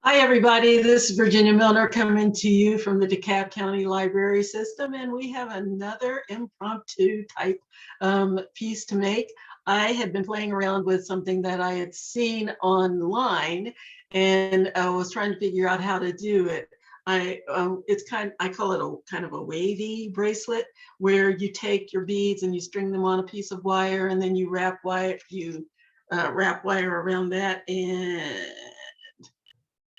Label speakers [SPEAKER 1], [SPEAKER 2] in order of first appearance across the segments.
[SPEAKER 1] Hi, everybody. This is Virginia Milner coming to you from the DeKalb County Library System, and we have another impromptu type piece to make. I had been playing around with something that I had seen online, and I was trying to figure out how to do it. I call it a kind of a wavy bracelet, where you take your beads and you string them on a piece of wire, and then you wrap wire around that, and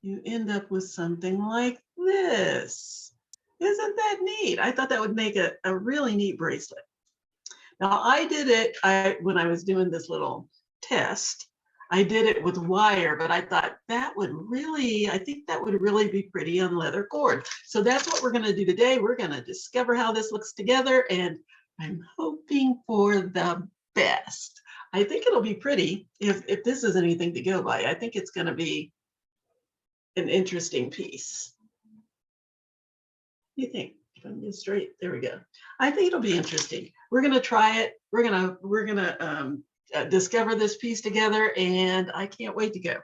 [SPEAKER 1] you end up with something like this. Isn't that neat? I thought that would make a really neat bracelet. Now I did it, when I was doing this little test, I did it with wire, but I thought I think that would really be pretty on leather cord. So that's what we're gonna do today. We're gonna discover how this looks together, and I'm hoping for the best. I think it'll be pretty if this is anything to go by. I think it's gonna be an interesting piece. You think? If I'm getting straight, there we go. I think it'll be interesting. We're gonna try it. We're gonna discover this piece together, and I can't wait to go.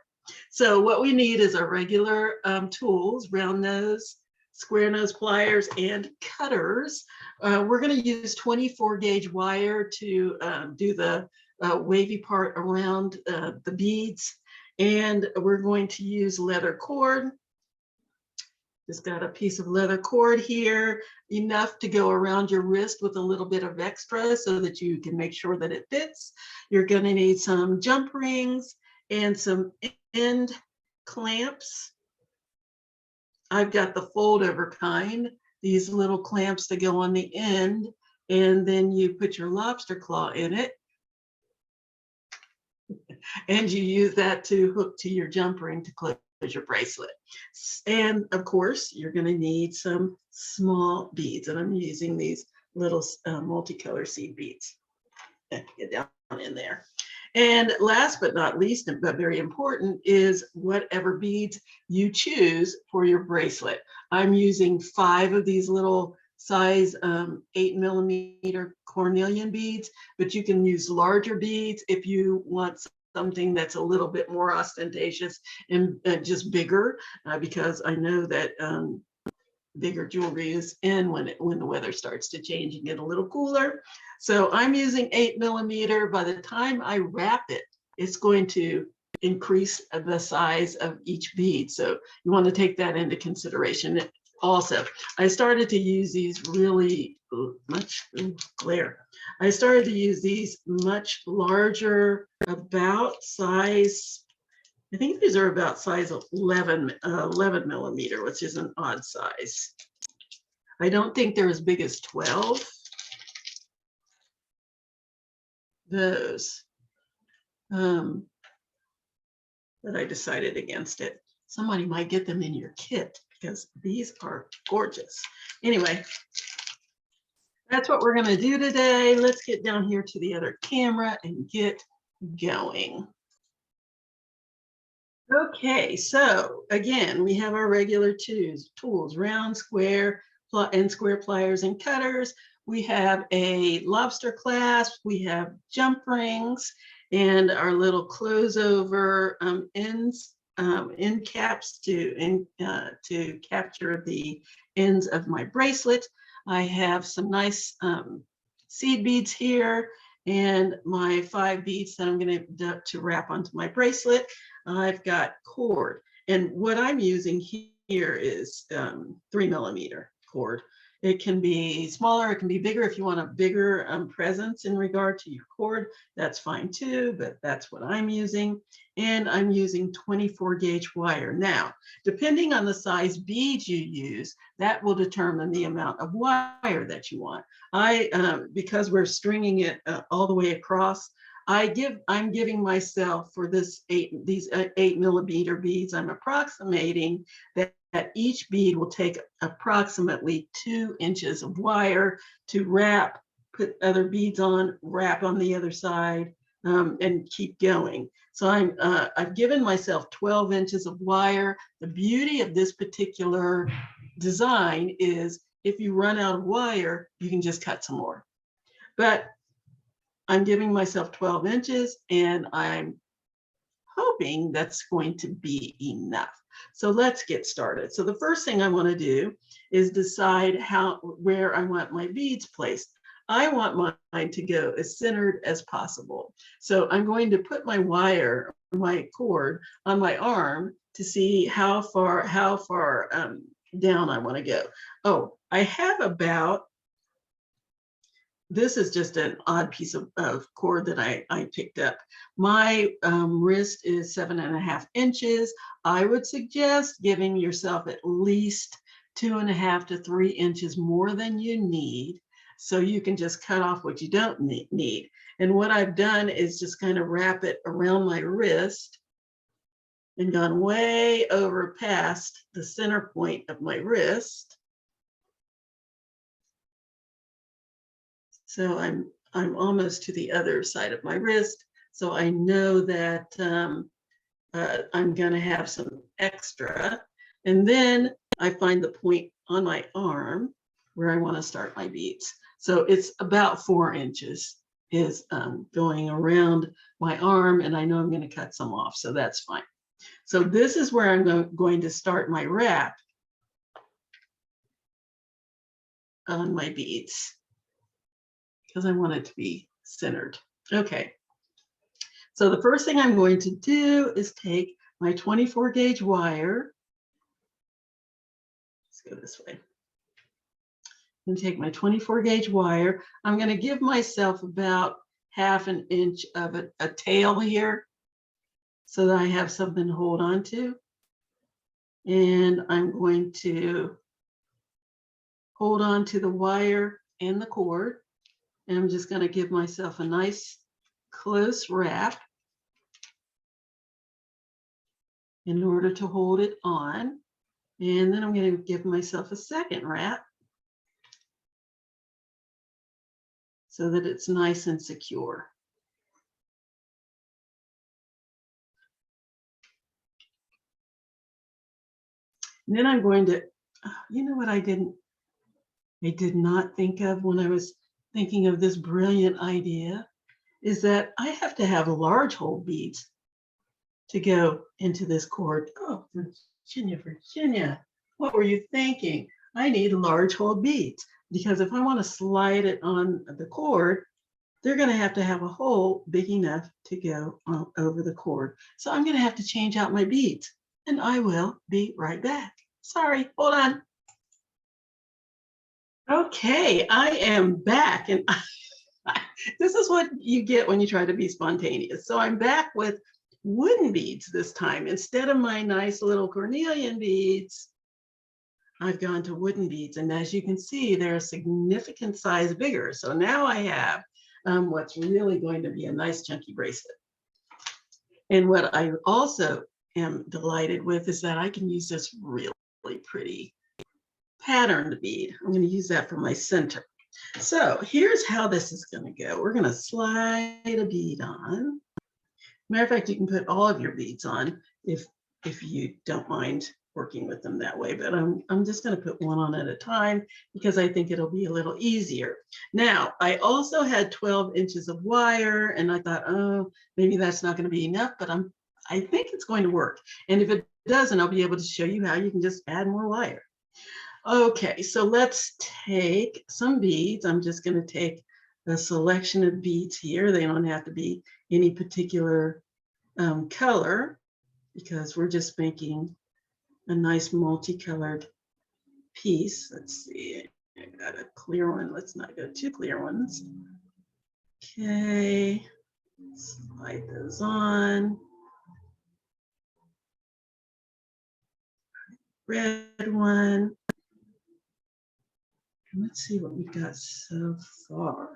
[SPEAKER 1] So what we need is our regular tools: round nose, square nose pliers, and cutters. We're gonna use 24 gauge wire to do the wavy part around the beads. And we're going to use leather cord. Just got a piece of leather cord here, enough to go around your wrist with a little bit of extra so that you can make sure that it fits. You're going to need some jump rings and some end clamps. I've got the fold over kind, these little clamps that go on the end, and then you put your lobster claw in it. And you use that to hook to your jump ring to close your bracelet. And of course, you're going to need some small beads, and I'm using these little multicolor seed beads. Get down in there. And last but not least, but very important, is whatever beads you choose for your bracelet. I'm using 5 of these little size 8mm cornelian beads, but you can use larger beads if you want something that's a little bit more ostentatious and just bigger, because I know that bigger jewelry is in when the weather starts to change and get a little cooler. So I'm using 8mm. By the time I wrap it, it's going to increase the size of each bead. So you want to take that into consideration. Also, I started to use these really I started to use these much larger, about size, I think these are about size 11mm, which is an odd size. I don't think they're as big as 12. Those. But I decided against it. Somebody might get them in your kit because these are gorgeous. Anyway, that's what we're going to do today. Let's get down here to the other camera and get going. Okay, so again, we have our regular tools: round, square, and square pliers and cutters. We have a lobster clasp, we have jump rings, and our little close over end caps to capture the ends of my bracelet. I have some nice seed beads here, and my 5 beads that I'm going to wrap onto my bracelet. I've got cord, and what I'm using here is 3mm cord. It can be smaller, it can be bigger. If you want a bigger presence in regard to your cord, that's fine too, but that's what I'm using. And I'm using 24 gauge wire. Now, depending on the size beads you use, that will determine the amount of wire that you want. Because we're stringing it all the way across, I'm giving myself, for these 8mm beads, I'm approximating that each bead will take approximately 2 inches of wire to wrap, put other beads on, wrap on the other side, and keep going. So I've given myself 12 inches of wire. The beauty of this particular design is if you run out of wire, you can just cut some more. But I'm giving myself 12 inches, and I'm hoping that's going to be enough. So let's get started. So the first thing I want to do is decide where I want my beads placed. I want mine to go as centered as possible. So I'm going to put my wire, my cord on my arm to see how far down I want to go. Oh, I have about, this is just an odd piece of cord that I picked up. My wrist is 7.5 inches. I would suggest giving yourself at least 2.5 to 3 inches more than you need, so you can just cut off what you don't need. And what I've done is just kind of wrap it around my wrist and gone way over past the center point of my wrist. So I'm almost to the other side of my wrist. So I know that I'm gonna have some extra. And then I find the point on my arm where I wanna start my beads. So it's about 4 inches is going around my arm, and I know I'm gonna cut some off, so that's fine. So this is where I'm going to start my wrap on my beads, because I want it to be centered. Okay. So the first thing I'm going to do is take my 24 gauge wire. Let's go this way. I'm going to take my 24 gauge wire. I'm going to give myself about 1/2 inch of a tail here so that I have something to hold on to. And I'm going to hold on to the wire and the cord. And I'm just going to give myself a nice close wrap in order to hold it on. And then I'm going to give myself a second wrap so that it's nice and secure. And then I'm going to, you know what I did not think of when I was thinking of this brilliant idea, is that I have to have large hole beads to go into this cord. Oh, Virginia, what were you thinking? I need large hole beads, because if I want to slide it on the cord, they're going to have a hole big enough to go over the cord. So I'm going to have to change out my beads, and I will be right back. Sorry, hold on. Okay, I am back, and this is what you get when you try to be spontaneous. So I'm back with wooden beads this time. Instead of my nice little cornelian beads, I've gone to wooden beads. And as you can see, they're a significant size bigger. So now I have what's really going to be a nice chunky bracelet. And what I also am delighted with is that I can use this really pretty patterned bead. I'm going to use that for my center. So here's how this is going to go. We're going to slide a bead on. Matter of fact, you can put all of your beads on if you don't mind working with them that way, but I'm just going to put one on at a time because I think it'll be a little easier. Now, I also had 12 inches of wire, and I thought, oh, maybe that's not going to be enough, but I think it's going to work. And if it doesn't, I'll be able to show you how you can just add more wire. Okay, so let's take some beads. I'm just going to take a selection of beads here. They don't have to be any particular color, because we're just making a nice multicolored piece. Let's see, I got a clear one. Let's not go too clear ones. Okay, slide those on. Red one. Let's see what we've got so far.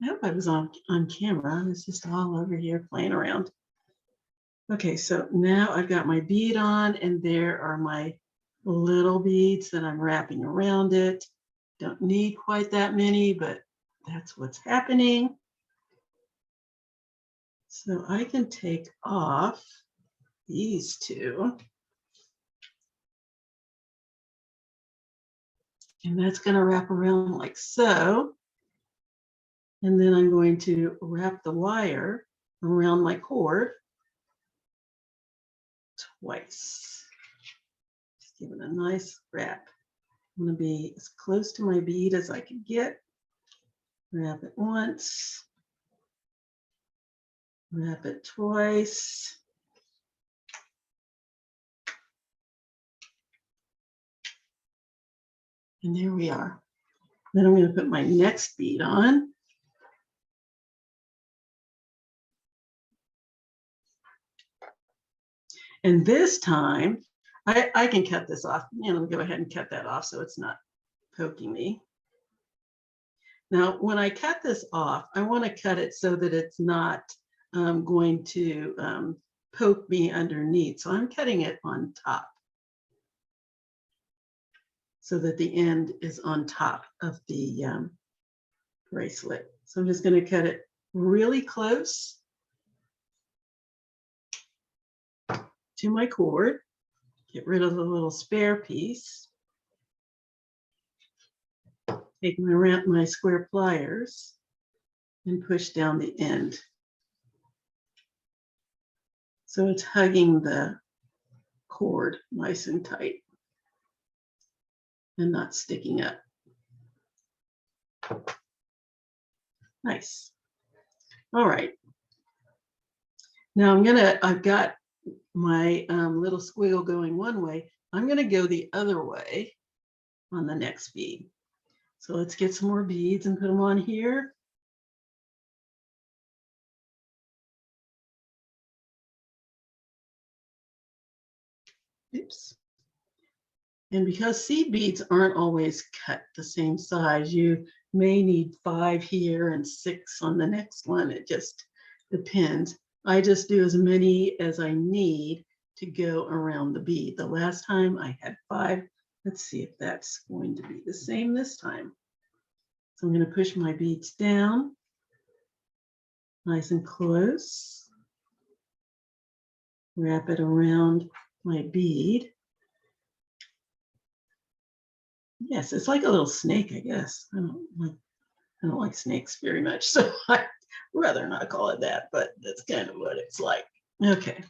[SPEAKER 1] I hope I was on camera. I was just all over here playing around. Okay, so now I've got my bead on, and there are my little beads that I'm wrapping around it. Don't need quite that many, but that's what's happening. So I can take off these two. And that's going to wrap around like so. And then I'm going to wrap the wire around my cord twice. Just give it a nice wrap. I'm going to be as close to my bead as I can get. Wrap it once. Wrap it twice. And there we are. Then I'm going to put my next bead on. And this time, I can cut this off. And I'm going to go ahead and cut that off so it's not poking me. Now, when I cut this off, I want to cut it so that it's not going to poke me underneath. So I'm cutting it on top so that the end is on top of the bracelet. So I'm just going to cut it really close to my cord. Get rid of the little spare piece. Take my square pliers and push down the end. So it's hugging the cord nice and tight and not sticking up. Nice. All right. Now I've got my little squiggle going one way. I'm gonna go the other way on the next bead. So let's get some more beads and put them on here. Oops. And because seed beads aren't always cut the same size, you may need 5 here and 6 on the next one. It just depends. I just do as many as I need to go around the bead. The last time I had 5. Let's see if that's going to be the same this time. So I'm going to push my beads down nice and close. Wrap it around my bead. Yes, it's like a little snake, I guess. I don't like snakes very much, so I'd rather not call it that, but that's kind of what it's like. Okay,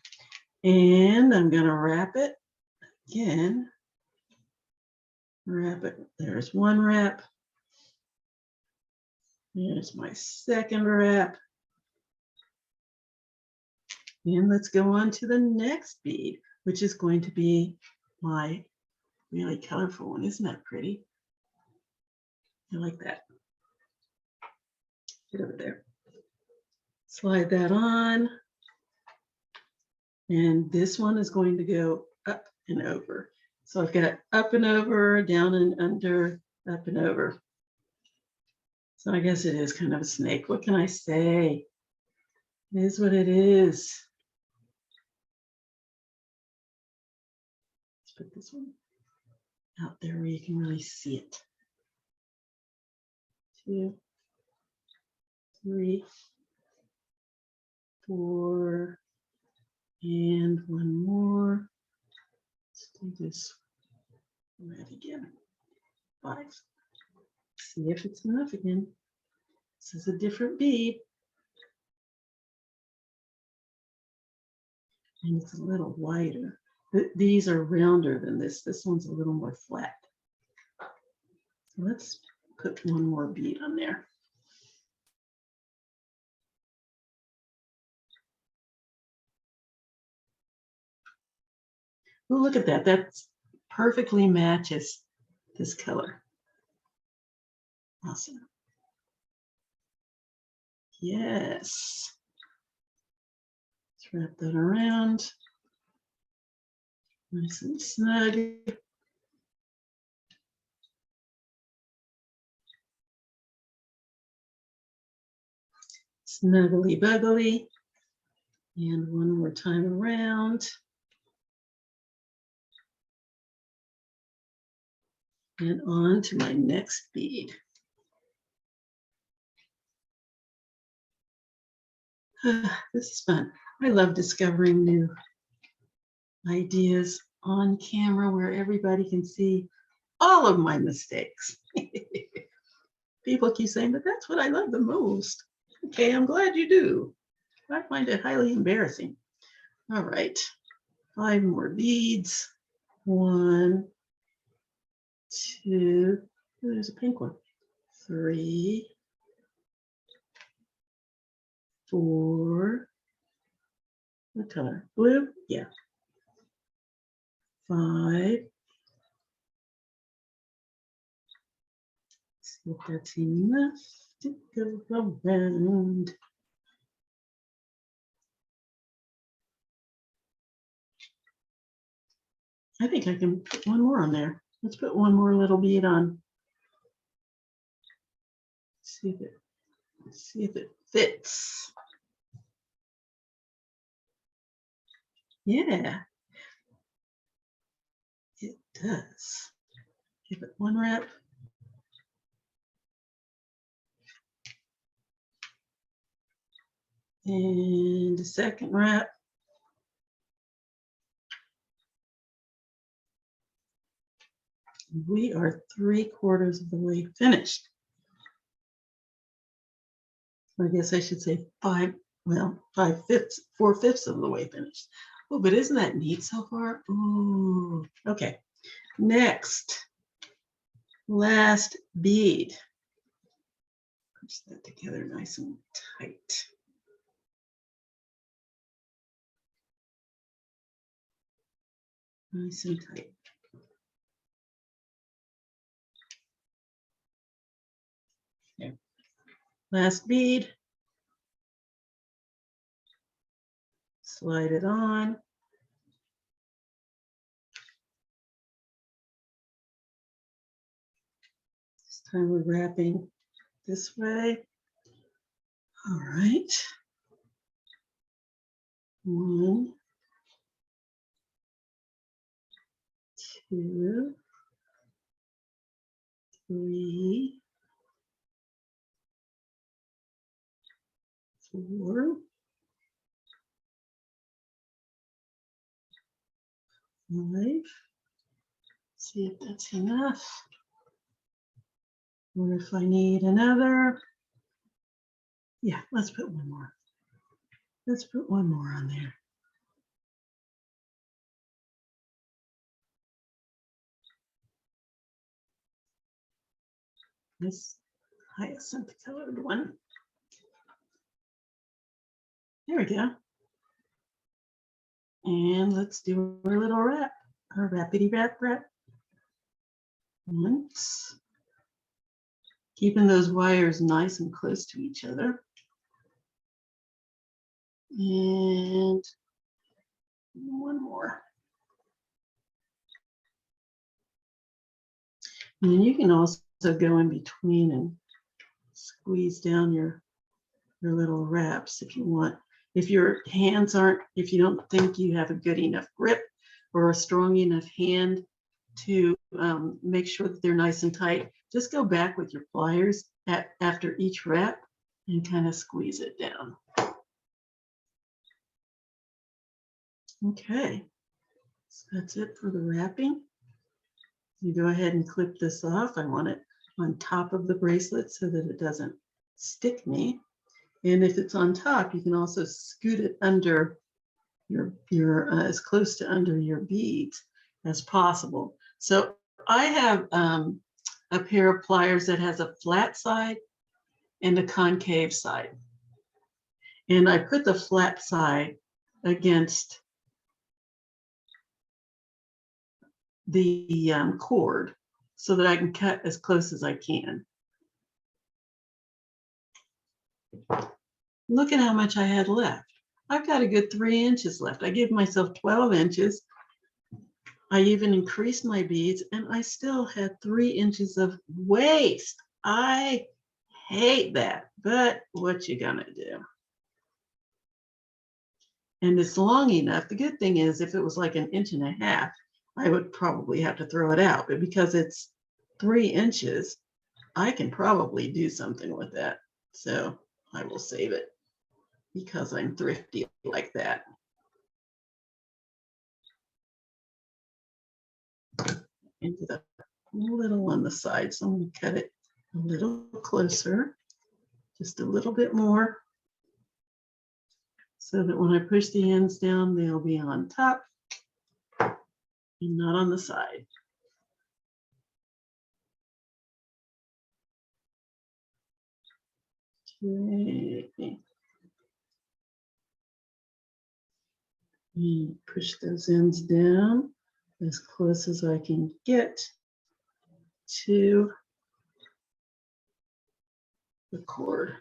[SPEAKER 1] and I'm going to wrap it again. Wrap it. There's one wrap. Here's my second wrap. And let's go on to the next bead, which is going to be my really colorful one. Isn't that pretty? I like that. Get over there. Slide that on. And this one is going to go up and over. So I've got up and over, down and under, up and over. So I guess it is kind of a snake. What can I say? It is what it is. Let's put this one out there where you can really see it. 2, 3, 4, and one more. Let's do this right again. 5. See if it's enough again. This is a different bead. And it's a little wider. These are rounder than this. This one's a little more flat. So let's put one more bead on there. Oh, look at that. That perfectly matches this color. Awesome. Yes. Let's wrap that around. Nice and snug. Snuggly buggly. And one more time around. And on to my next bead. This is fun. I love discovering new ideas on camera where everybody can see all of my mistakes. People keep saying, but that's what I love the most. Okay, I'm glad you do. I find it highly embarrassing. All right, 5 more beads. 1, 2, oh, there's a pink one. 3, 4, what color? Blue? Yeah. 5. See if that's enough to go around. I think I can put one more on there. Let's put one more little bead on. See if it fits. Yeah, it does. Give it one wrap. And the second wrap. We are 3/4 of the way finished. I guess I should say 5/5, 4/5 of the way finished. Oh, but isn't that neat so far? Ooh, okay. Next, last bead. Push that together nice and tight. Nice and tight. Okay. Last bead. Slide it on. This time we're wrapping this way. All right. 1, 2, 3, 4, 5. See if that's enough. Or if I need another. Yeah, let's put one more. Let's put one more on there. This hyacinth colored one. There we go. And let's do our little wrap, our wrappity wrap wrap. Once. Keeping those wires nice and close to each other. And one more. And then you can also go in between and squeeze down your little wraps if you want. If your hands aren't, if you don't think you have a good enough grip or a strong enough hand to make sure that they're nice and tight, just go back with your pliers after each wrap and kind of squeeze it down. Okay, so that's it for the wrapping. You go ahead and clip this off. I want it on top of the bracelet so that it doesn't stick me. And if it's on top, you can also scoot it under your as close to under your beads as possible. So I have a pair of pliers that has a flat side and a concave side. And I put the flat side against the cord so that I can cut as close as I can. Look at how much I had left. I've got a good 3 inches left. I gave myself 12 inches. I even increased my beads and I still had 3 inches of waste. I hate that, but what you gonna do? And it's long enough. The good thing is if it was like 1.5 inches, I would probably have to throw it out, but because it's 3 inches, I can probably do something with that. So I will save it because I'm thrifty like that. Into the little on the side, so I'm going to cut it a little closer, just a little bit more. so that when I push the ends down, they'll be on top and not on the side. Okay. And push those ends down as close as I can get to the cord.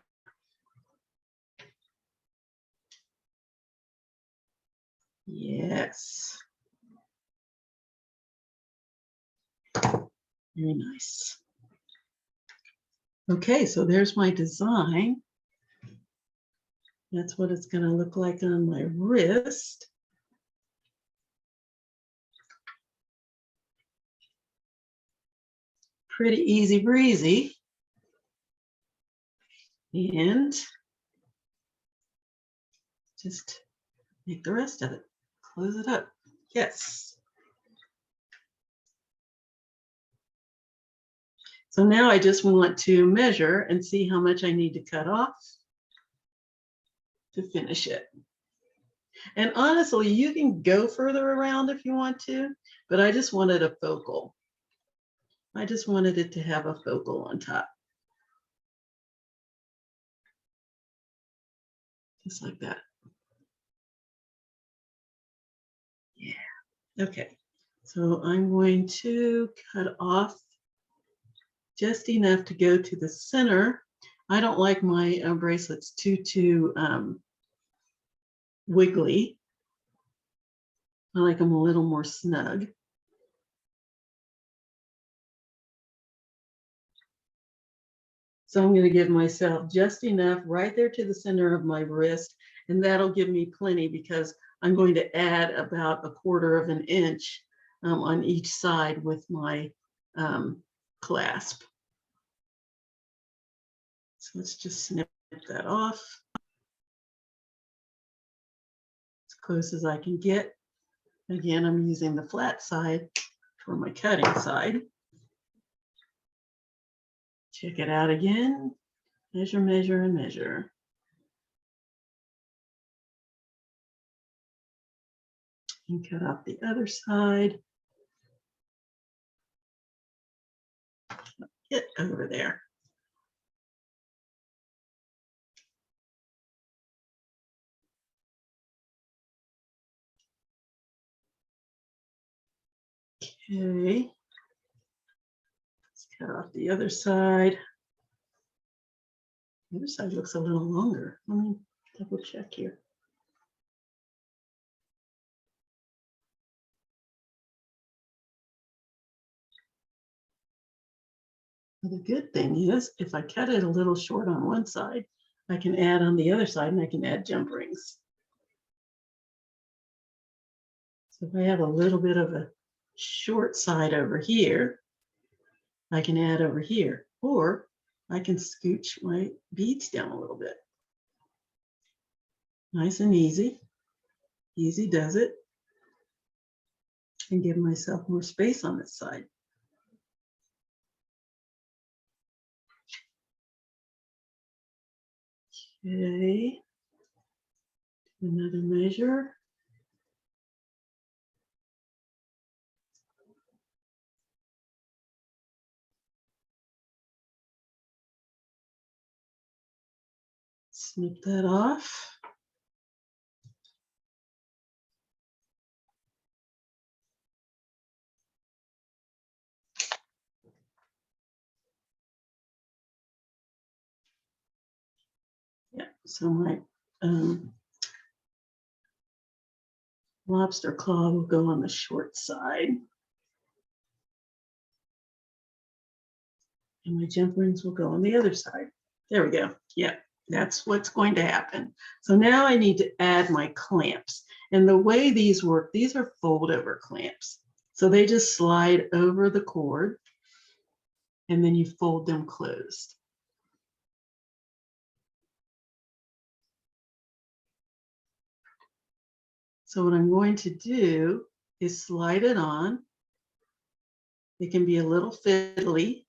[SPEAKER 1] Yes. Very nice. Okay, so there's my design. That's what it's going to look like on my wrist. Pretty easy breezy. And just make the rest of it. Close it up. Yes. So now I just want to measure and see how much I need to cut off to finish it. And honestly, you can go further around if you want to, but I just wanted a focal. I just wanted it to have a focal on top. Just like that. Yeah. Okay. So I'm going to cut off just enough to go to the center. I don't like my bracelets too wiggly. I like them a little more snug. So I'm going to give myself just enough right there to the center of my wrist, and that'll give me plenty because I'm going to add about 1/4 of an inch on each side with my clasp. So let's just snip that off as close as I can get. Again, I'm using the flat side for my cutting side. Check it out again. Measure, measure, and measure. And cut off the other side. Get over there. Okay. Let's cut off the other side. The other side looks a little longer. Let me double check here. The good thing is, if I cut it a little short on one side, I can add on the other side and I can add jump rings. So if I have a little bit of a short side over here, I can add over here, or I can scooch my beads down a little bit. Nice and easy. Easy does it. And give myself more space on this side. Okay. Another measure. Snip that off. Yeah, so my lobster claw will go on the short side. And my jump rings will go on the other side. There we go. Yeah, that's what's going to happen. So now I need to add my clamps. And the way these work, these are fold over clamps. So they just slide over the cord and then you fold them closed. So what I'm going to do is slide it on. It can be a little fiddly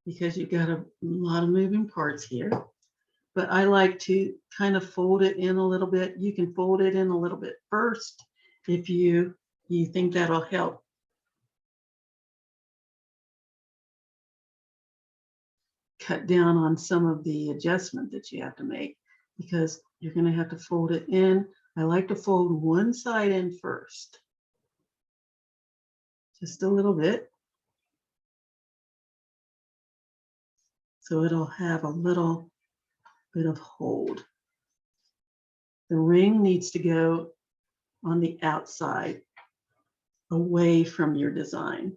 [SPEAKER 1] because you've got a lot of moving parts here. but I like to kind of fold it in a little bit. You can fold it in a little bit first if you think that'll help. Cut down on some of the adjustment that you have to make, because you're going to have to fold it in. I like to fold one side in first, just a little bit, so it'll have a little bit of hold. The ring needs to go on the outside, away from your design.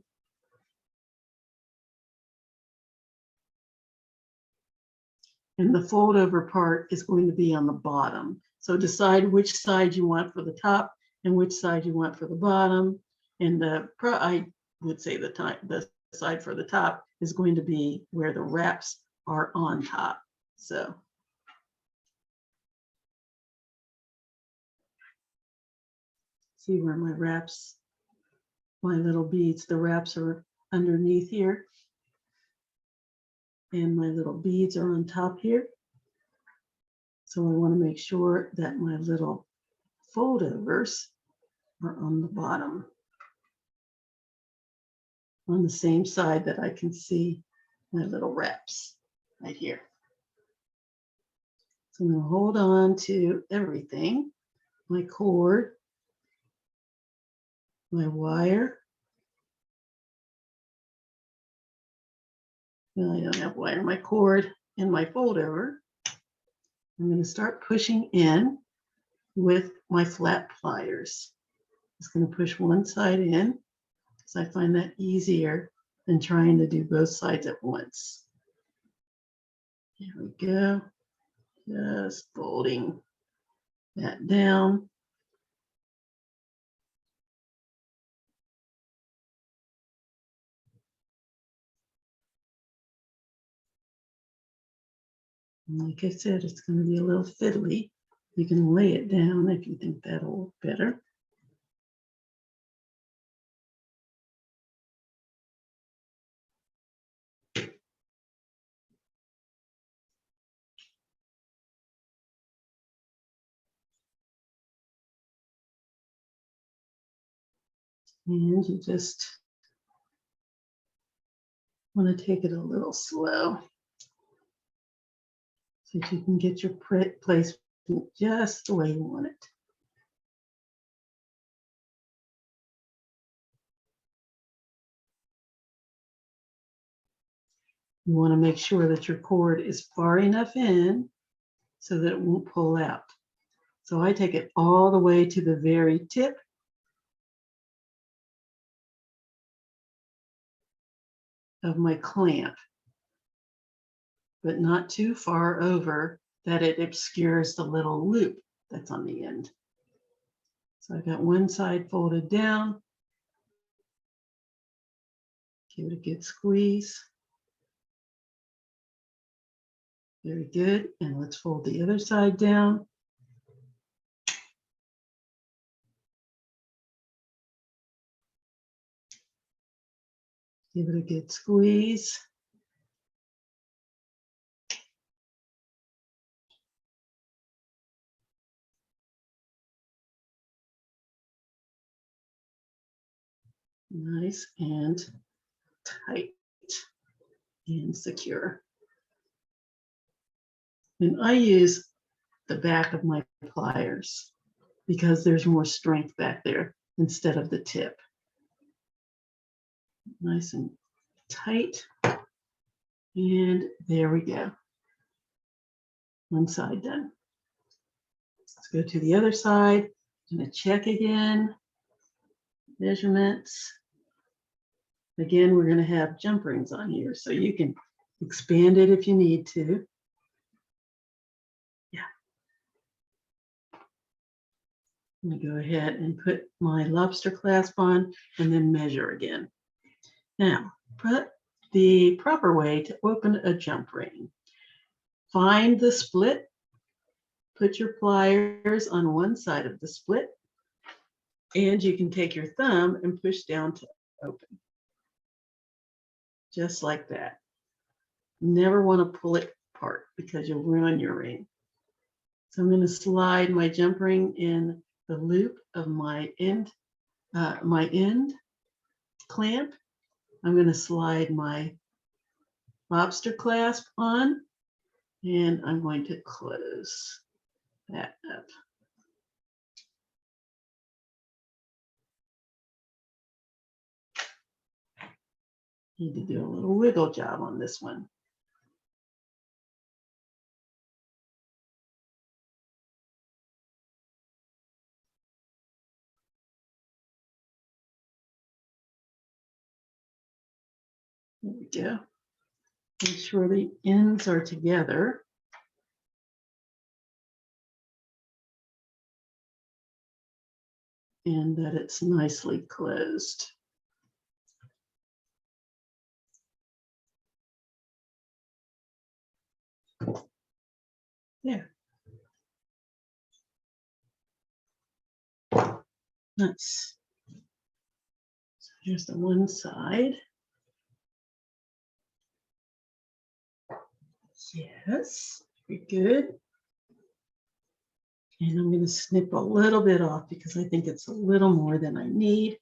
[SPEAKER 1] And the fold over part is going to be on the bottom. So decide which side you want for the top and which side you want for the bottom. And I would say the side for the top is going to be where the wraps are on top. So see where my wraps, my little beads, the wraps are underneath here. And my little beads are on top here. So I want to make sure that my little fold overs are on the bottom, on the same side that I can see my little wraps right here. So I'm going to hold on to everything, my cord, my wire. No, I don't have wire, my cord and my fold over. I'm going to start pushing in with my flat pliers. Just going to push one side in, because I find that easier than trying to do both sides at once. Here we go. Just folding that down. And like I said, it's going to be a little fiddly. You can lay it down if you think that'll work better. And you just want to take it a little slow so that you can get your placement just the way you want it. You want to make sure that your cord is far enough in so that it won't pull out. So I take it all the way to the very tip. Of my clamp, but not too far over that it obscures the little loop that's on the end. So I've got one side folded down. Give it a good squeeze. Very good. And let's fold the other side down. Give it a good squeeze. Nice and tight and secure. And I use the back of my pliers because there's more strength back there instead of the tip. Nice and tight. And there we go. One side done. Let's go to the other side. I'm going to check again. Measurements. Again, we're going to have jump rings on here, so you can expand it if you need to. Yeah. I'm going to go ahead and put my lobster clasp on and then measure again. Now, put the proper way to open a jump ring. Find the split. Put your pliers on one side of the split, and you can take your thumb and push down to open. Just like that. Never want to pull it part because you'll ruin your ring. So I'm going to slide my jump ring in the loop of my end clamp. I'm going to slide my lobster clasp on, and I'm going to close that up. Need to do a little wiggle job on this one. There we go. Make sure the ends are together. And that it's nicely closed. There. Nice. So here's the one side. Yes, very good. And I'm going to snip a little bit off because I think it's a little more than I need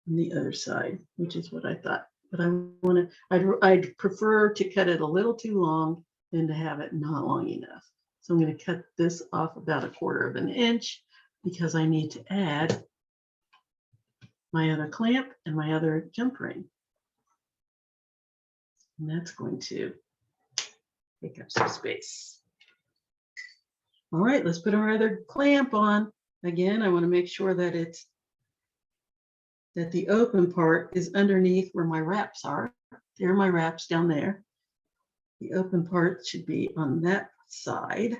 [SPEAKER 1] on the other side, which is what I thought. But I want to, I'd prefer to cut it a little too long than to have it not long enough. So I'm going to cut this off about 1/4 of an inch because I need to add my other clamp and my other jump ring. And that's going to take up some space. All right, let's put our other clamp on. Again, I want to make sure that the open part is underneath where my wraps are. There are my wraps down there. The open part should be on that side.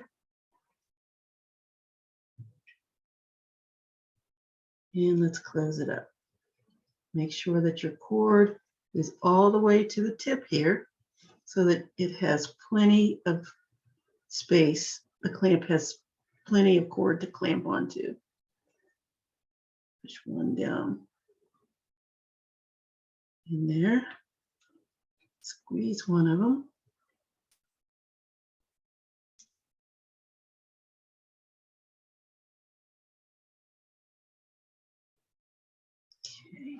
[SPEAKER 1] And let's close it up. Make sure that your cord is all the way to the tip here so that it has plenty of space. The clamp has plenty of cord to clamp onto. Push one down in there. Squeeze one of them. Okay.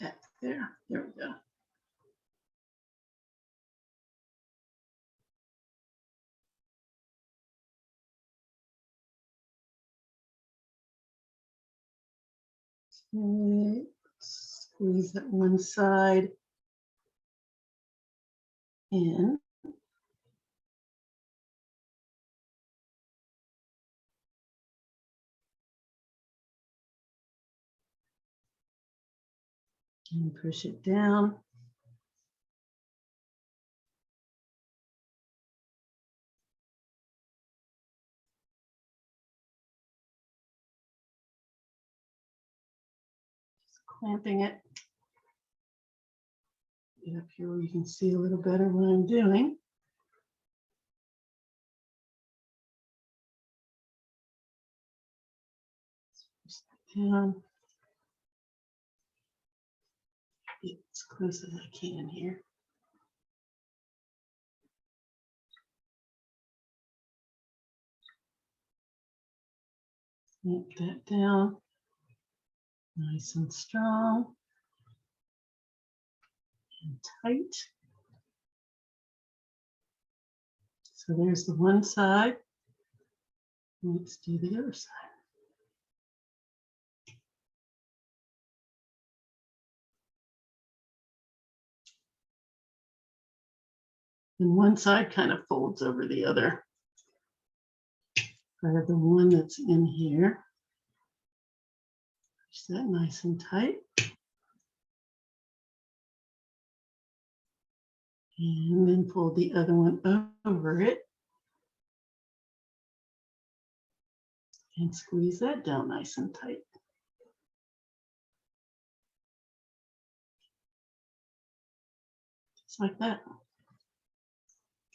[SPEAKER 1] Back there. There we go. Okay. Squeeze that one side in. And push it down. Just clamping it. Get up here where you can see a little better what I'm doing. Push that down. Get as close as I can here. Snip that down. Nice and strong and tight. So there's the one side. Let's do the other side. And one side kind of folds over the other. I have the one that's in here. Push that nice and tight. And then pull the other one over it. And squeeze that down nice and tight. Just like that.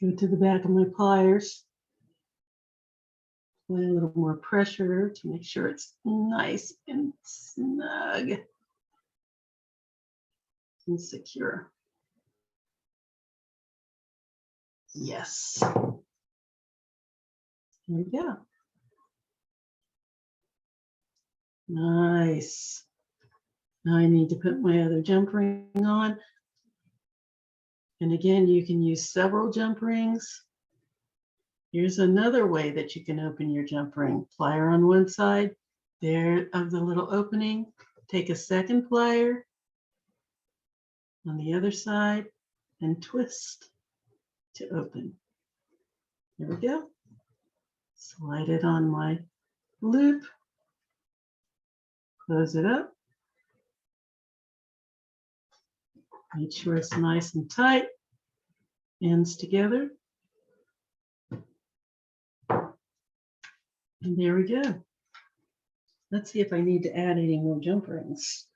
[SPEAKER 1] Go to the back of my pliers. Apply a little more pressure to make sure it's nice and snug and secure. Yes. Here we go. Nice. Now I need to put my other jump ring on. And again, you can use several jump rings. Here's another way that you can open your jump ring. Plier on one side, there of the little opening. Take a second plier on the other side and twist to open. There we go. Slide it on my loop. Close it up. Make sure it's nice and tight. Ends together. And there we go. Let's see if I need to add any more jump rings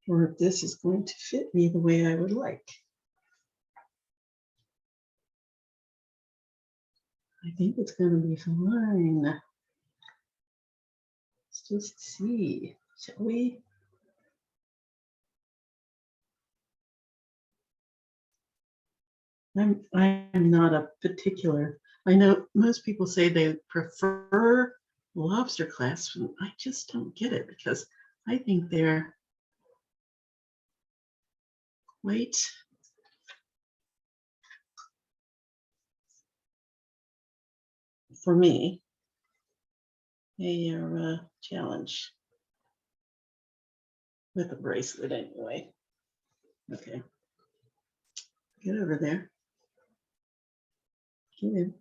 [SPEAKER 1] or if this is going to fit me the way I would like. I think it's going to be fine. Let's just see, shall we? I'm not a particular, I know most people say they prefer lobster clasps, and I just don't get it because I think they're quite for me a challenge with a bracelet anyway. Okay, get over there. Get in.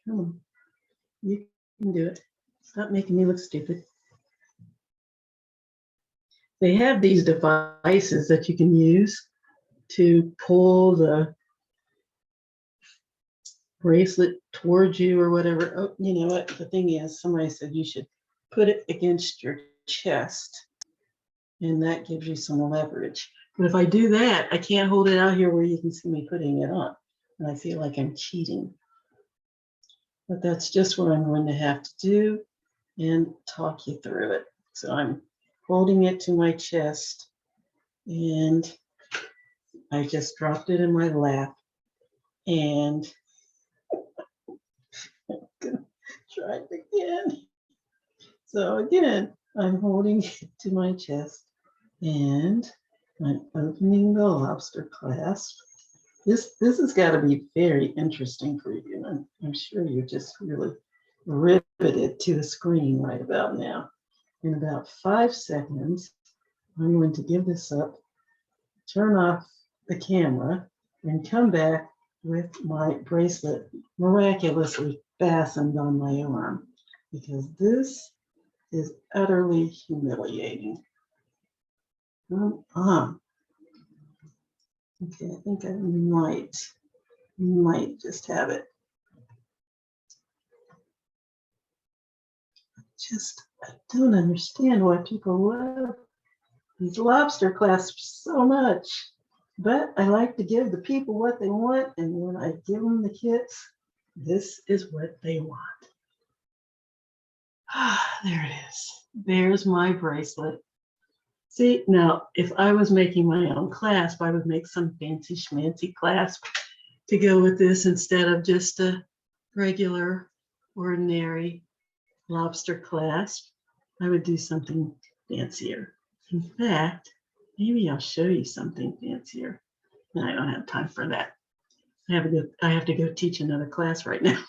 [SPEAKER 1] Come on, you can do it. Stop making me look stupid. They have these devices that you can use to pull the bracelet towards you or whatever. Oh, you know what? The thing is, somebody said you should put it against your chest, and that gives you some leverage. But if I do that, I can't hold it out here where you can see me putting it on, and I feel like I'm cheating. But that's just what I'm going to have to do and talk you through it. So I'm holding it to my chest, and I just dropped it in my lap, and I'm gonna try it again. So again, I'm holding it to my chest, and I'm opening the lobster clasp. This has got to be very interesting for you. I'm sure you're just really riveted to the screen right about now. In about 5 seconds, I'm going to give this up, turn off the camera, and come back with my bracelet miraculously fastened on my arm, because this is utterly humiliating. Okay, I think I might just have it. I don't understand why people love these lobster clasps so much, but I like to give the people what they want, and when I give them the kits, this is what they want. There it is. There's my bracelet. See, now, if I was making my own clasp, I would make some fancy schmancy clasp to go with this instead of just a regular, ordinary lobster clasp. I would do something fancier. In fact, maybe I'll show you something fancier. And I don't have time for that. I have to go teach another class right now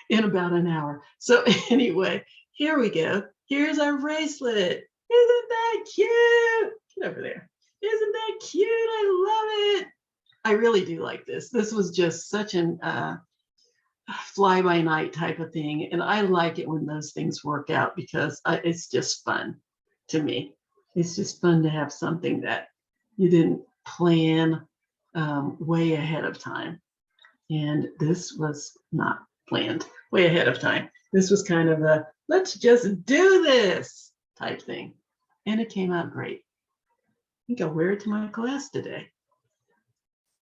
[SPEAKER 1] in about an hour. So anyway, here we go. Here's our bracelet. Isn't that cute? Get over there. Isn't that cute? I love it. I really do like this. This was just such an fly by night type of thing. And I like it when those things work out because it's just fun to me. It's just fun to have something that you didn't plan way ahead of time. And this was not planned way ahead of time. This was kind of a, let's just do this type thing. And it came out great. I think I'll wear it to my class today.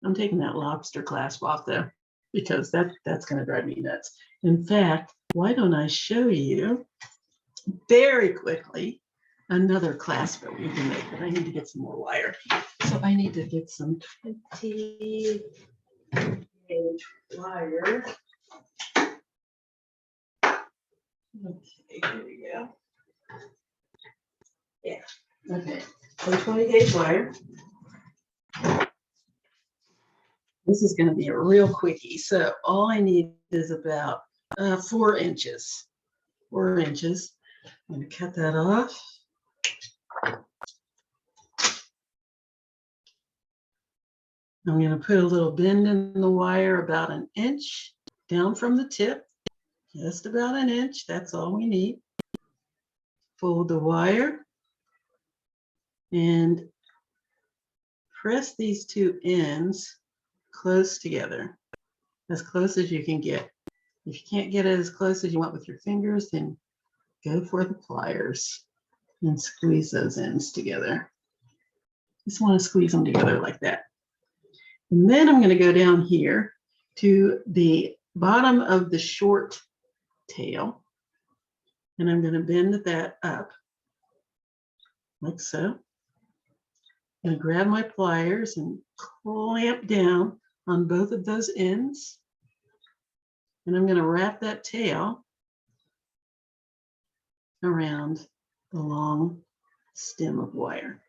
[SPEAKER 1] I'm taking that lobster clasp off though, because that's going to drive me nuts. In fact, why don't I show you very quickly another clasp that we can make, but I need to get some more wire. So I need to get some 20 gauge wire. Okay, here we go. Yeah, okay, so 20 gauge wire. This is going to be a real quickie. So all I need is about 4 inches. 4 inches. I'm going to cut that off. I'm going to put a little bend in the wire about 1 inch down from the tip, just about 1 inch. That's all we need. Fold the wire and press these 2 ends close together, as close as you can get. If you can't get it as close as you want with your fingers, then go for the pliers and squeeze those ends together. Just want to squeeze them together like that. And then I'm going to go down here to the bottom of the short tail, and I'm going to bend that up like so. I'm going to grab my pliers and clamp down on both of those ends, and I'm going to wrap that tail around the long stem of wire,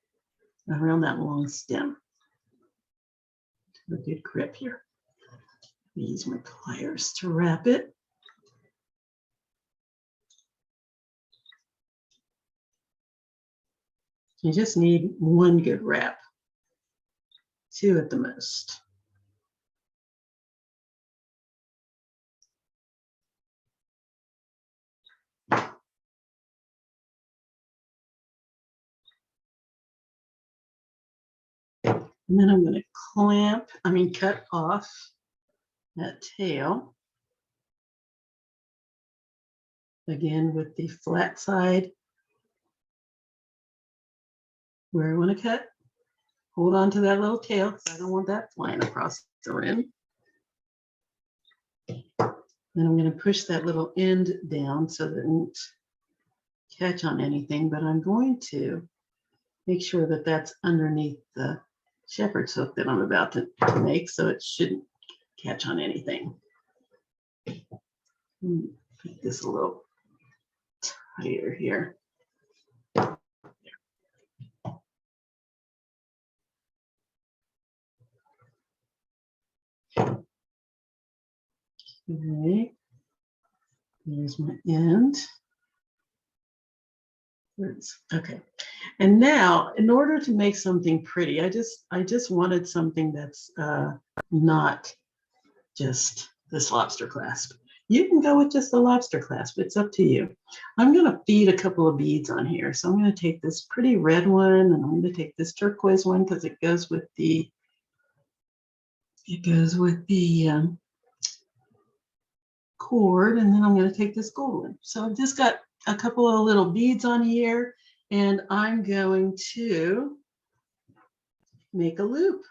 [SPEAKER 1] around that long stem. A good grip here. Use my pliers to wrap it. You just need 1 good wrap, 2 at the most. And then I'm going to cut off that tail. Again, with the flat side where I want to cut. Hold on to that little tail because I don't want that flying across the rim. Then I'm going to push that little end down so that it won't catch on anything, but I'm going to make sure that that's underneath the shepherd's hook that I'm about to make, so it shouldn't catch on anything. Make this a little tighter here. Okay, here's my end. Okay, and now in order to make something pretty, I just wanted something that's not just this lobster clasp. You can go with just the lobster clasp, it's up to you. I'm going to feed a couple of beads on here. So I'm going to take this pretty red one, and I'm going to take this turquoise one because it goes with the cord, and then I'm going to take this gold one. So I've just got a couple of little beads on here, and I'm going to make a loop.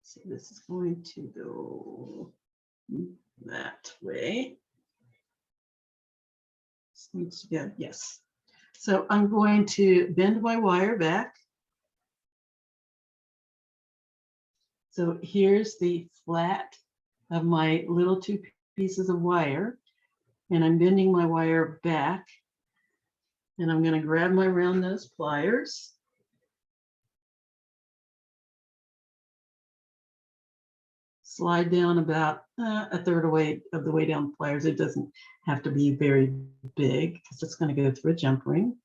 [SPEAKER 1] So this is going to go that way. This needs to go, yes. So I'm going to bend my wire back. So here's the flat of my little 2 pieces of wire, and I'm bending my wire back, and I'm going to grab my round nose pliers. Slide down about a third of the way down the pliers. It doesn't have to be very big because it's going to go through a jump ring.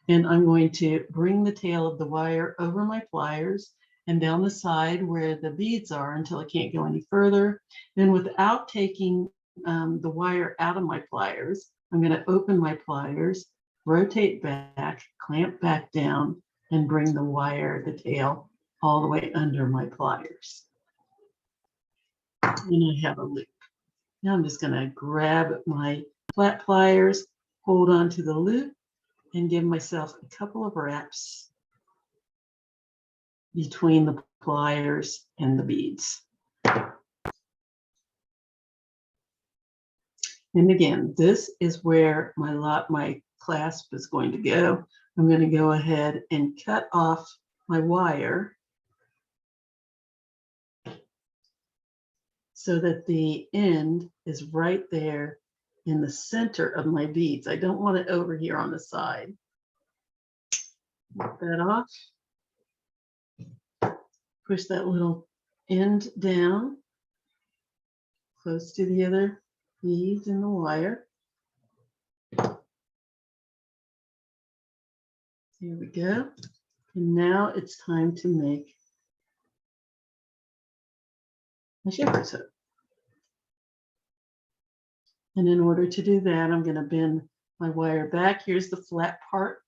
[SPEAKER 1] And I'm going to bring the tail of the wire over my pliers and down the side where the beads are until I can't go any further. Then without taking the wire out of my pliers, I'm going to open my pliers, rotate back, clamp back down, and bring the tail all the way under my pliers. And I have a loop. Now I'm just going to grab my flat pliers, hold on to the loop, and give myself a couple of wraps between the pliers and the beads. And again, this is where my clasp is going to go. I'm going to go ahead and cut off my wire so that the end is right there in the center of my beads. I don't want it over here on the side. Get that off. Push that little end down close to the other beads in the wire. Here we go. And now it's time to make my shepherd's hook. And in order to do that, I'm going to bend my wire back. Here's the flat part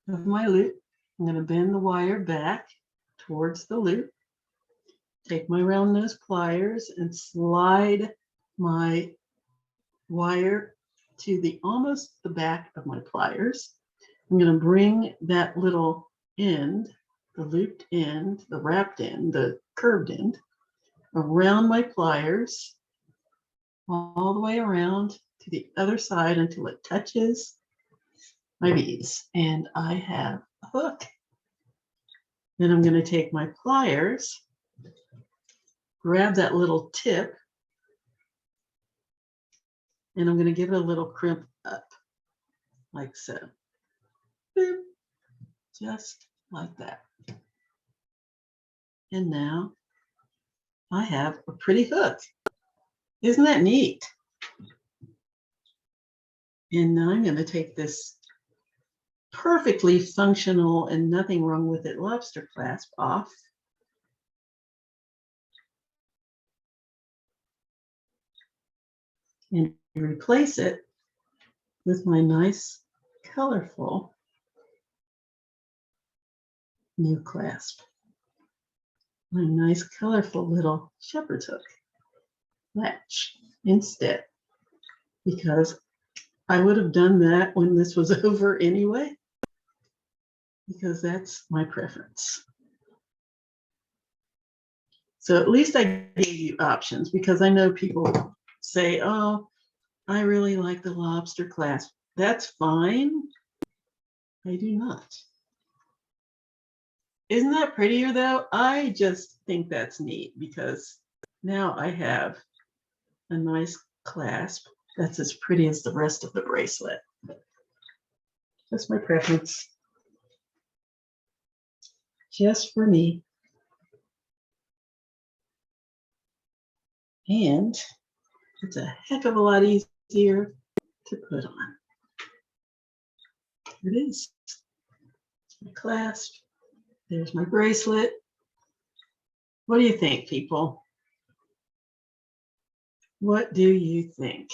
[SPEAKER 1] of my loop. I'm going to bend the wire back towards the loop. Take my round nose pliers and slide my wire to the almost the back of my pliers. I'm going to bring that little end, the looped end, the wrapped end, the curved end, around my pliers, all the way around to the other side until it touches my beads. And I have a hook. Then I'm going to take my pliers, grab that little tip, and I'm going to give it a little crimp up, like so. Boop. Just like that. And now I have a pretty hook. Isn't that neat? And now I'm going to take this perfectly functional and nothing wrong with it lobster clasp off. And replace it with my nice, colorful new clasp. My nice, colorful little shepherd's hook latch instead, because I would have done that when this was over anyway, because that's my preference. So at least I gave you options, because I know people say, oh, I really like the lobster clasp. That's fine. I do not. Isn't that prettier though? I just think that's neat, because now I have a nice clasp that's as pretty as the rest of the bracelet. That's my preference. Just for me. And it's a heck of a lot easier to put on. It is. My clasp. There's my bracelet. What do you think, people? What do you think?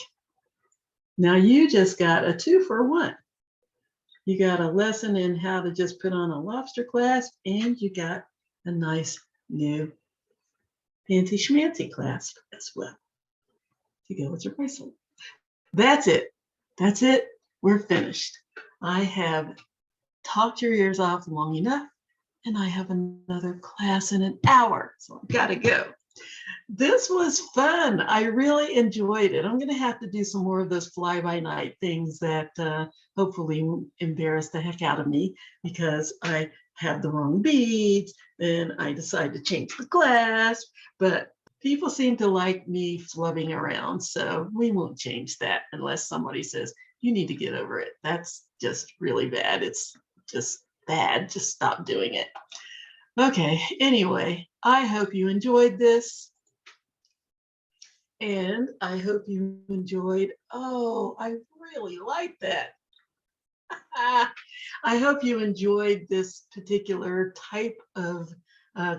[SPEAKER 1] Now you just got a 2-for-1. You got a lesson in how to just put on a lobster clasp, and you got a nice new fancy schmancy clasp as well to go with your bracelet. That's it. That's it. We're finished. I have talked your ears off long enough, and I have another class in an hour, so I've got to go. This was fun. I really enjoyed it. I'm going to have to do some more of those fly-by-night things that hopefully won't embarrass the heck out of me, because I have the wrong beads, then I decide to change the clasp, but people seem to like me flubbing around, so we won't change that unless somebody says, you need to get over it. That's just really bad. It's just bad. Just stop doing it. Okay, anyway, I hope you enjoyed this. And I hope you enjoyed, oh, I really like that. I hope you enjoyed this particular type of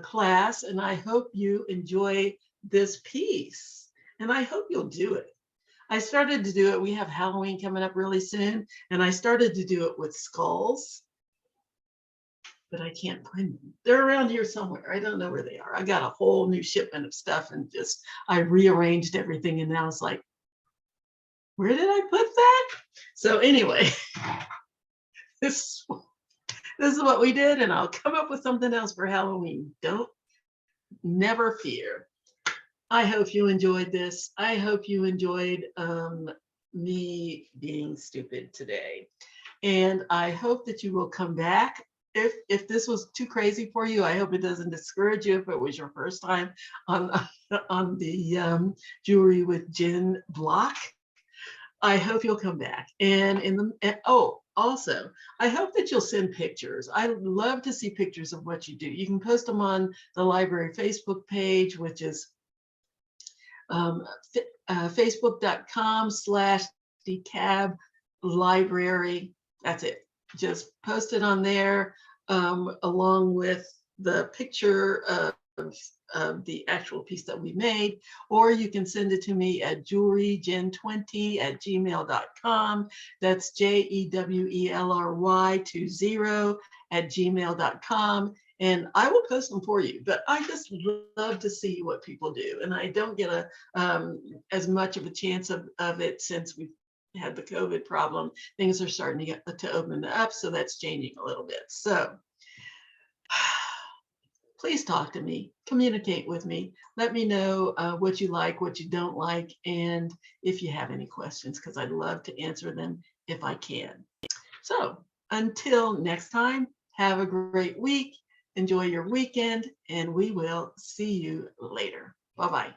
[SPEAKER 1] class, and I hope you enjoy this piece, and I hope you'll do it. I started to do it. We have Halloween coming up really soon, and I started to do it with skulls, but I can't find them. They're around here somewhere. I don't know where they are. I got a whole new shipment of stuff, and just I rearranged everything, and now it's like, where did I put that? So anyway, this is what we did, and I'll come up with something else for Halloween. Never fear. I hope you enjoyed this. I hope you enjoyed me being stupid today. And I hope that you will come back. If this was too crazy for you, I hope it doesn't discourage you if it was your first time on on the Jewelry with Jen block. I hope you'll come back. And oh, also, I hope that you'll send pictures. I love to see pictures of what you do. You can post them on the library Facebook page, which is facebook.com/DeKalb library. That's it. Just post it on there along with the picture of the actual piece that we made, or you can send it to me at jewelryjen20@gmail.com. That's JEWELRY20@gmail.com. And I will post them for you, but I just love to see what people do. And I don't get as much of a chance of it since we've had the COVID problem. Things are starting to open up, so that's changing a little bit. So please talk to me, communicate with me. Let me know what you like, what you don't like, and if you have any questions, because I'd love to answer them if I can. So until next time, have a great week. Enjoy your weekend, and we will see you later. Bye-bye.